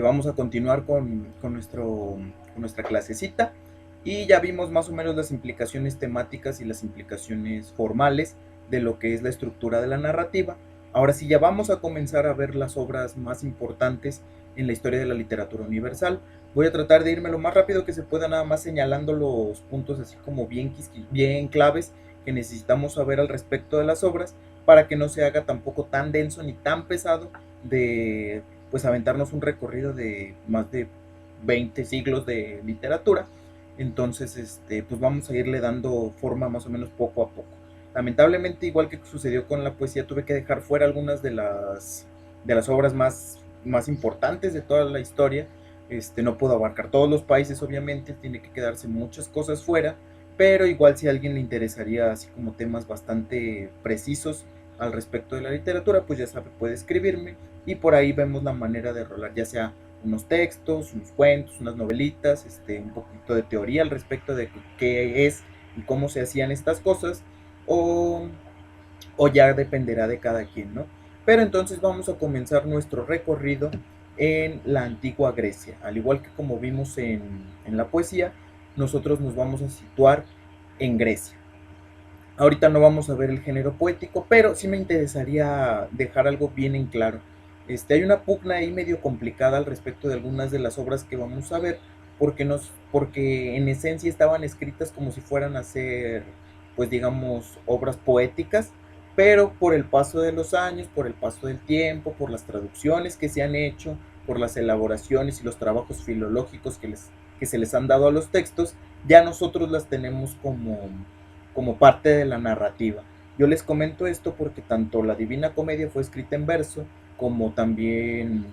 Vamos a continuar con nuestra clasecita y ya vimos más o menos las implicaciones temáticas y las implicaciones formales de lo que es la estructura de la narrativa. Ahora sí, ya vamos a comenzar a ver las obras más importantes en la historia de la literatura universal. Voy a tratar de irme lo más rápido que se pueda, nada más señalando los puntos así como bien claves que necesitamos saber al respecto de las obras para que no se haga tampoco tan denso ni tan pesado de pues aventarnos un recorrido de más de 20 siglos de literatura. Entonces, pues vamos a irle dando forma más o menos poco a poco. Lamentablemente, igual que sucedió con la poesía, tuve que dejar fuera algunas de las obras más importantes de toda la historia. No puedo abarcar todos los países, obviamente, tiene que quedarse muchas cosas fuera, pero igual si a alguien le interesaría así como temas bastante precisos al respecto de la literatura, pues ya sabe, puede escribirme y por ahí vemos la manera de rolar, ya sea unos textos, unos cuentos, unas novelitas, un poquito de teoría al respecto de qué es y cómo se hacían estas cosas, o, o ya dependerá de cada quien, ¿no? Pero entonces vamos a comenzar nuestro recorrido en la antigua Grecia. Al igual que como vimos en la poesía, nosotros nos vamos a situar en Grecia. Ahorita no vamos a ver el género poético, pero sí me interesaría dejar algo bien en claro. Hay una pugna ahí medio complicada al respecto de algunas de las obras que vamos a ver, porque en esencia estaban escritas como si fueran a ser, pues digamos, obras poéticas, pero por el paso de los años, por el paso del tiempo, por las traducciones que se han hecho, por las elaboraciones y los trabajos filológicos que se les han dado a los textos, ya nosotros las tenemos como parte de la narrativa. Yo les comento esto porque tanto la Divina Comedia fue escrita en verso, como también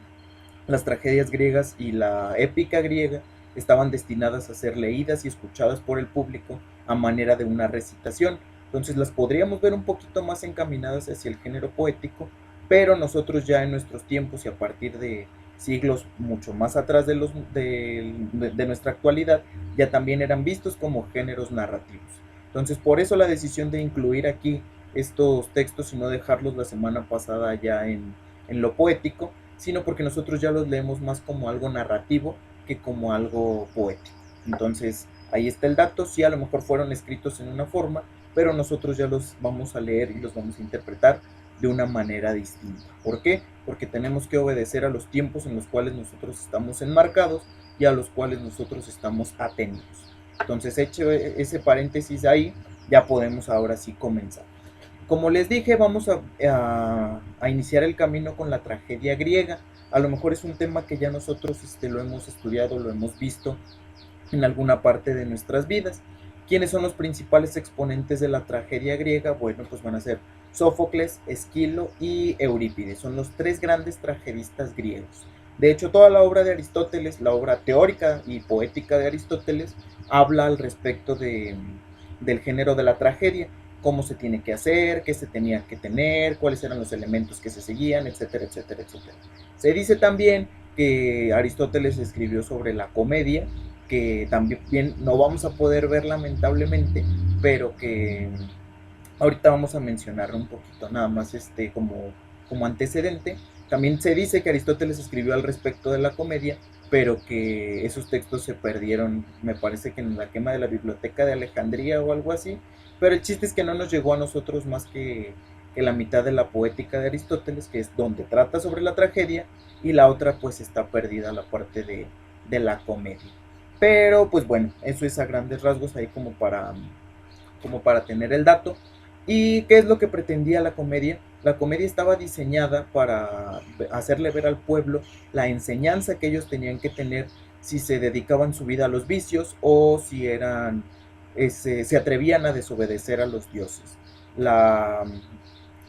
las tragedias griegas y la épica griega estaban destinadas a ser leídas y escuchadas por el público a manera de una recitación. Entonces las podríamos ver un poquito más encaminadas hacia el género poético, pero nosotros ya en nuestros tiempos y a partir de siglos mucho más atrás de nuestra actualidad, ya también eran vistos como géneros narrativos. Entonces, por eso la decisión de incluir aquí estos textos y no dejarlos la semana pasada ya en lo poético, sino porque nosotros ya los leemos más como algo narrativo que como algo poético. Entonces, ahí está el dato, sí a lo mejor fueron escritos en una forma, pero nosotros ya los vamos a leer y los vamos a interpretar de una manera distinta. ¿Por qué? Porque tenemos que obedecer a los tiempos en los cuales nosotros estamos enmarcados y a los cuales nosotros estamos atenidos. Entonces, hecho ese paréntesis ahí, ya podemos ahora sí comenzar. Como les dije, vamos a iniciar el camino con la tragedia griega. A lo mejor es un tema que ya nosotros lo hemos estudiado, lo hemos visto en alguna parte de nuestras vidas. ¿Quiénes son los principales exponentes de la tragedia griega? Bueno, pues van a ser Sófocles, Esquilo y Eurípides. Son los tres grandes tragedistas griegos. De hecho, toda la obra de Aristóteles, la obra teórica y poética de Aristóteles, habla al respecto del género de la tragedia, cómo se tiene que hacer, qué se tenía que tener, cuáles eran los elementos que se seguían, etcétera, etcétera, etcétera. Se dice también que Aristóteles escribió sobre la comedia, que también no vamos a poder ver lamentablemente, pero que ahorita vamos a mencionar un poquito nada más como antecedente. También se dice que Aristóteles escribió al respecto de la comedia, pero que esos textos se perdieron, me parece que en la quema de la biblioteca de Alejandría o algo así, pero el chiste es que no nos llegó a nosotros más que la mitad de la poética de Aristóteles, que es donde trata sobre la tragedia, y la otra pues está perdida, la parte de la comedia. Pero pues bueno, eso es a grandes rasgos ahí como para tener el dato. ¿Y qué es lo que pretendía la comedia? La comedia estaba diseñada para hacerle ver al pueblo la enseñanza que ellos tenían que tener si se dedicaban su vida a los vicios o si se atrevían a desobedecer a los dioses. La,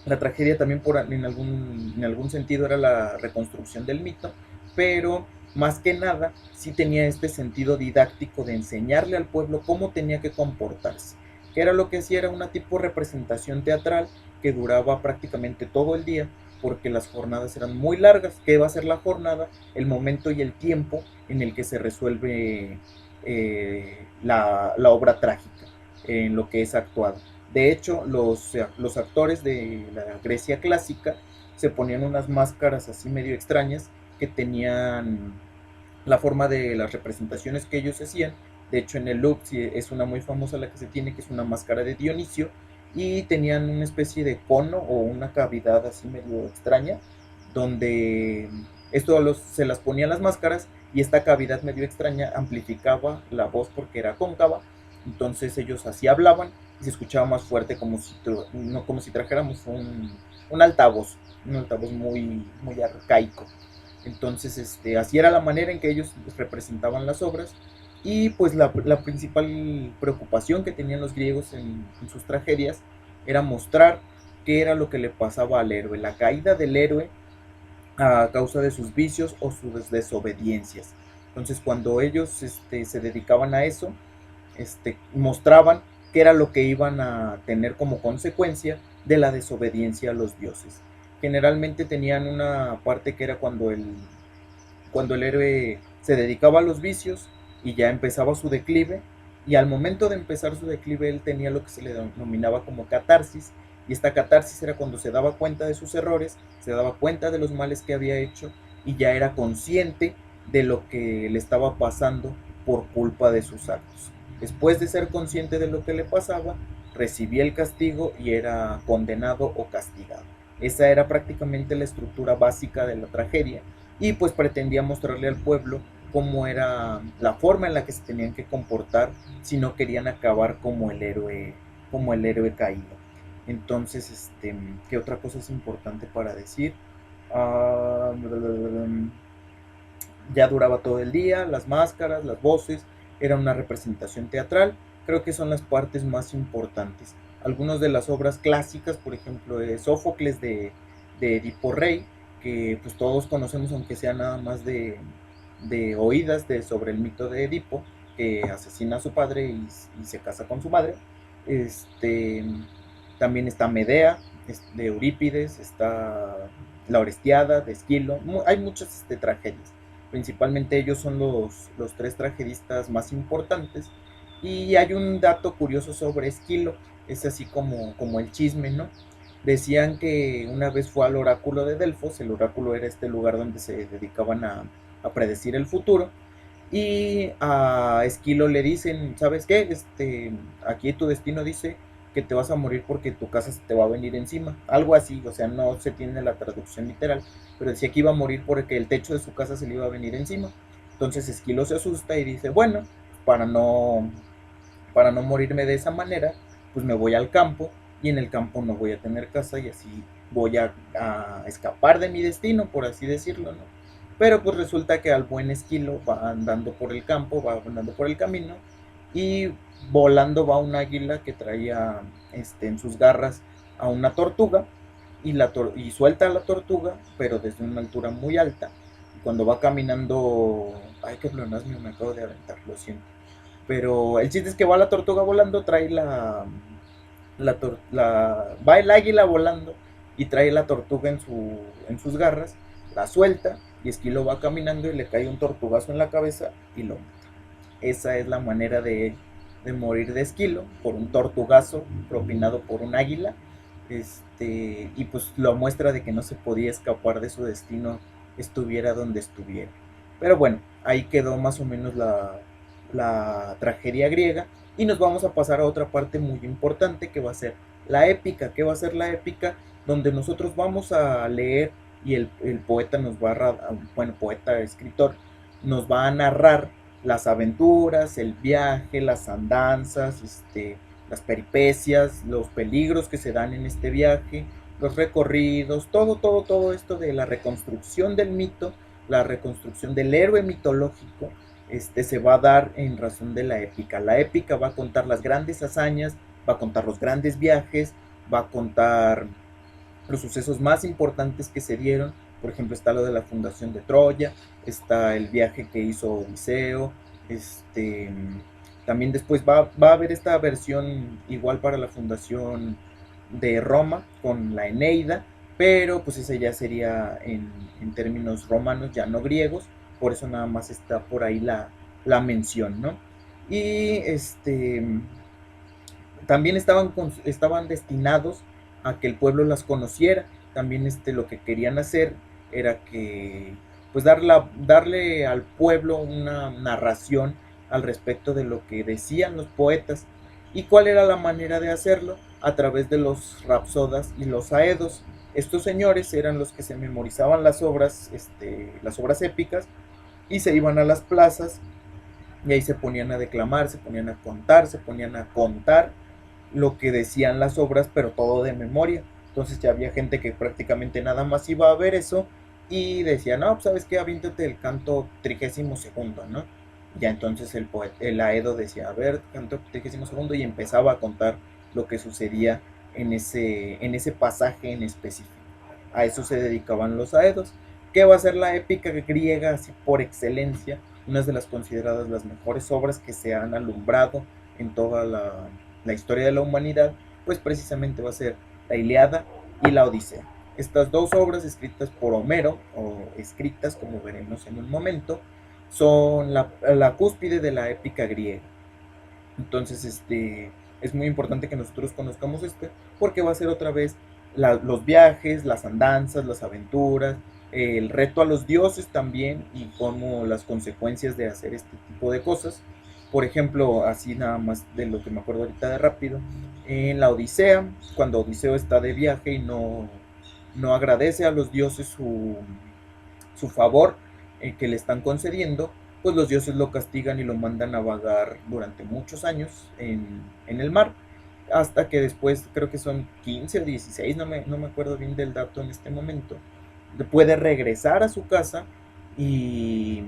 la tragedia también en algún sentido era la reconstrucción del mito, pero más que nada sí tenía este sentido didáctico de enseñarle al pueblo cómo tenía que comportarse, que era lo que hacía, era una tipo representación teatral que duraba prácticamente todo el día, porque las jornadas eran muy largas. ¿Qué va a ser la jornada? El momento y el tiempo en el que se resuelve la obra trágica, en lo que es actuado. De hecho, los actores de la Grecia clásica se ponían unas máscaras así medio extrañas que tenían la forma de las representaciones que ellos hacían. De hecho, en el Louvre sí, es una muy famosa la que se tiene, que es una máscara de Dionisio, y tenían una especie de cono o una cavidad así medio extraña, donde se las ponían las máscaras y esta cavidad medio extraña amplificaba la voz porque era cóncava, entonces ellos así hablaban y se escuchaba más fuerte como si, no, como si trajéramos un altavoz muy, muy arcaico. Entonces, así era la manera en que ellos representaban las obras. Y pues la principal preocupación que tenían los griegos en sus tragedias era mostrar qué era lo que le pasaba al héroe, la caída del héroe a causa de sus vicios o sus desobediencias. Entonces, cuando ellos se dedicaban a eso, mostraban qué era lo que iban a tener como consecuencia de la desobediencia a los dioses. Generalmente tenían una parte que era cuando el héroe se dedicaba a los vicios y ya empezaba su declive, y al momento de empezar su declive él tenía lo que se le denominaba como catarsis, y esta catarsis era cuando se daba cuenta de sus errores, se daba cuenta de los males que había hecho y ya era consciente de lo que le estaba pasando por culpa de sus actos. Después de ser consciente de lo que le pasaba, recibía el castigo y era condenado o castigado. Esa era prácticamente la estructura básica de la tragedia, y pues pretendía mostrarle al pueblo cómo era la forma en la que se tenían que comportar si no querían acabar como el héroe caído. Entonces, ¿qué otra cosa es importante para decir? Uh, ya duraba todo el día, las máscaras, las voces, era una representación teatral, creo que son las partes más importantes. Algunas de las obras clásicas, por ejemplo, Sófocles de Edipo Rey, que pues todos conocemos, aunque sea nada más de oídas sobre el mito de Edipo, que asesina a su padre y se casa con su madre. Este, También está Medea, de Eurípides, está La Orestiada, de Esquilo, hay muchas tragedias. Principalmente ellos son los tres tragedistas más importantes. Y hay un dato curioso sobre Esquilo, es así como el chisme, ¿no? Decían que una vez fue al oráculo de Delfos, el oráculo era este lugar donde se dedicaban a predecir el futuro, y a Esquilo le dicen, ¿sabes qué? Aquí tu destino dice que te vas a morir porque tu casa se te va a venir encima. Algo así, o sea, no se tiene la traducción literal, pero decía que iba a morir porque el techo de su casa se le iba a venir encima. Entonces Esquilo se asusta y dice, bueno, para no, para no morirme de esa manera, pues me voy al campo, y en el campo no voy a tener casa y así voy a escapar de mi destino, por así decirlo, ¿no? Pero pues resulta que al buen Esquilo va andando por el campo, va andando por el camino, y volando va un águila que traía en sus garras a una tortuga, y suelta a la tortuga, pero desde una altura muy alta. Y cuando va caminando, ay, qué pleonasmo me acabo de aventar, lo siento. Pero el chiste es que va la tortuga volando, trae va el águila volando y trae la tortuga en sus garras, la suelta, y Esquilo va caminando y le cae un tortugazo en la cabeza y lo mata. Esa es la manera de morir de Esquilo, por un tortugazo propinado por un águila. Y pues lo muestra de que no se podía escapar de su destino, estuviera donde estuviera. Pero bueno, ahí quedó más o menos la tragedia griega, y nos vamos a pasar a otra parte muy importante que va a ser la épica. ¿Qué va a ser la épica? Donde nosotros vamos a leer y el poeta nos va bueno, poeta, escritor, nos va a narrar las aventuras, el viaje, las andanzas, las peripecias, los peligros que se dan en este viaje, los recorridos, todo esto de la reconstrucción del mito, la reconstrucción del héroe mitológico, se va a dar en razón de la épica. La épica va a contar las grandes hazañas, va a contar los grandes viajes, va a contar los sucesos más importantes que se dieron. Por ejemplo, está lo de la fundación de Troya, está el viaje que hizo Odiseo, también después va a haber esta versión igual para la fundación de Roma con la Eneida, pero pues esa ya sería en términos romanos, ya no griegos, por eso nada más está por ahí la mención, ¿no? Y también estaban destinados a que el pueblo las conociera. También lo que querían hacer era que pues darle al pueblo una narración al respecto de lo que decían los poetas. ¿Y cuál era la manera de hacerlo? A través de los rapsodas y los aedos. Estos señores eran los que se memorizaban las obras épicas, y se iban a las plazas y ahí se ponían a declamar, se ponían a contar, se ponían a contar lo que decían las obras, pero todo de memoria. Entonces ya había gente que prácticamente nada más iba a ver eso y decía, no, pues sabes qué, avíntate el canto 32º, ¿no? Ya entonces el Aedo decía, a ver, canto 32º, y empezaba a contar lo que sucedía en ese pasaje en específico. A eso se dedicaban los Aedos. ¿Qué va a ser la épica griega así por excelencia? Una de las consideradas las mejores obras que se han alumbrado en toda la historia de la humanidad, pues precisamente va a ser la Ilíada y la Odisea. Estas dos obras escritas por Homero, o escritas como veremos en un momento, son la cúspide de la épica griega. Entonces, es muy importante que nosotros conozcamos porque va a ser otra vez los viajes, las andanzas, las aventuras, el reto a los dioses también, y como las consecuencias de hacer este tipo de cosas. Por ejemplo, así nada más de lo que me acuerdo ahorita de rápido, en la Odisea, cuando Odiseo está de viaje y no agradece a los dioses su favor que le están concediendo, pues los dioses lo castigan y lo mandan a vagar durante muchos años en el mar, hasta que después, creo que son 15 o 16, no me acuerdo bien del dato en este momento, puede regresar a su casa, y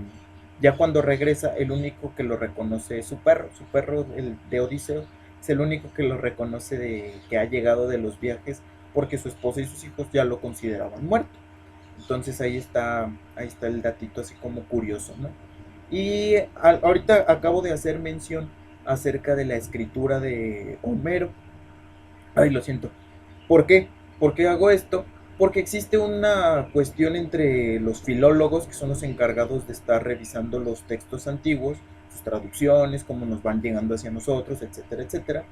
ya cuando regresa, el único que lo reconoce es su perro, el de Odiseo, es el único que lo reconoce que ha llegado de los viajes, porque su esposa y sus hijos ya lo consideraban muerto. Entonces ahí está el datito así como curioso, ¿no? Y ahorita acabo de hacer mención acerca de la escritura de Homero. Ay, lo siento. ¿Por qué? ¿Por qué hago esto? Porque existe una cuestión entre los filólogos, que son los encargados de estar revisando los textos antiguos, sus traducciones, cómo nos van llegando hacia nosotros, etcétera, etcétera.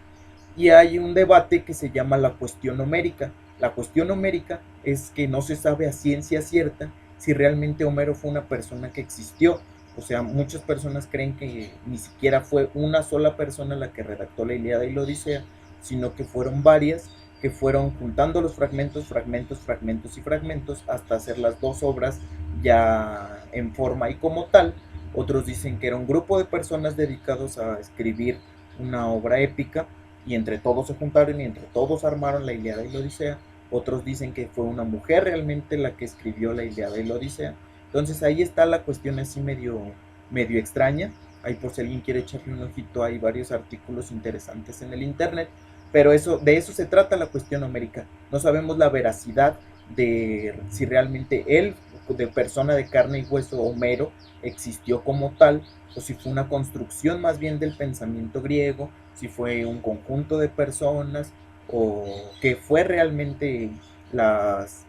Y hay un debate que se llama la cuestión homérica. La cuestión homérica es que no se sabe a ciencia cierta si realmente Homero fue una persona que existió. O sea, muchas personas creen que ni siquiera fue una sola persona la que redactó la Ilíada y la Odisea, sino que fueron varias que fueron juntando los fragmentos, fragmentos, fragmentos y fragmentos hasta hacer las dos obras ya en forma y como tal. Otros dicen que era un grupo de personas dedicados a escribir una obra épica, y entre todos se juntaron y entre todos armaron la Ilíada y la Odisea. Otros dicen que fue una mujer realmente la que escribió la Ilíada y la Odisea. Entonces ahí está la cuestión así medio extraña. Ahí por si alguien quiere echarle un ojito, hay varios artículos interesantes en el internet. Pero de eso se trata la cuestión homérica. No sabemos la veracidad de si realmente él, de persona de carne y hueso, Homero, existió como tal, o si fue una construcción más bien del pensamiento griego, si fue un conjunto de personas, o que fue realmente las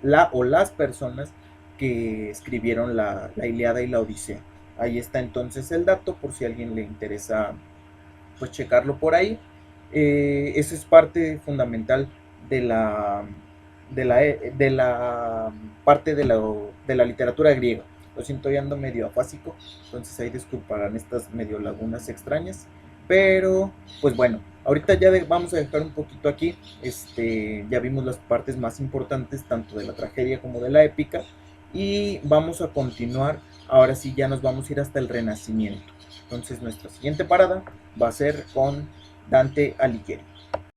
personas que escribieron la Ilíada y la Odisea. Ahí está entonces el dato, por si a alguien le interesa pues checarlo por ahí. Eso es parte fundamental de la parte de la literatura griega. Lo siento, ya ando medio afásico, entonces ahí disculparán estas medio lagunas extrañas. Pero, pues bueno, ahorita ya vamos a dejar un poquito aquí. Ya vimos las partes más importantes, tanto de la tragedia como de la épica. Y vamos a continuar. Ahora sí, ya nos vamos a ir hasta el Renacimiento. Entonces, nuestra siguiente parada va a ser con Dante Alighieri.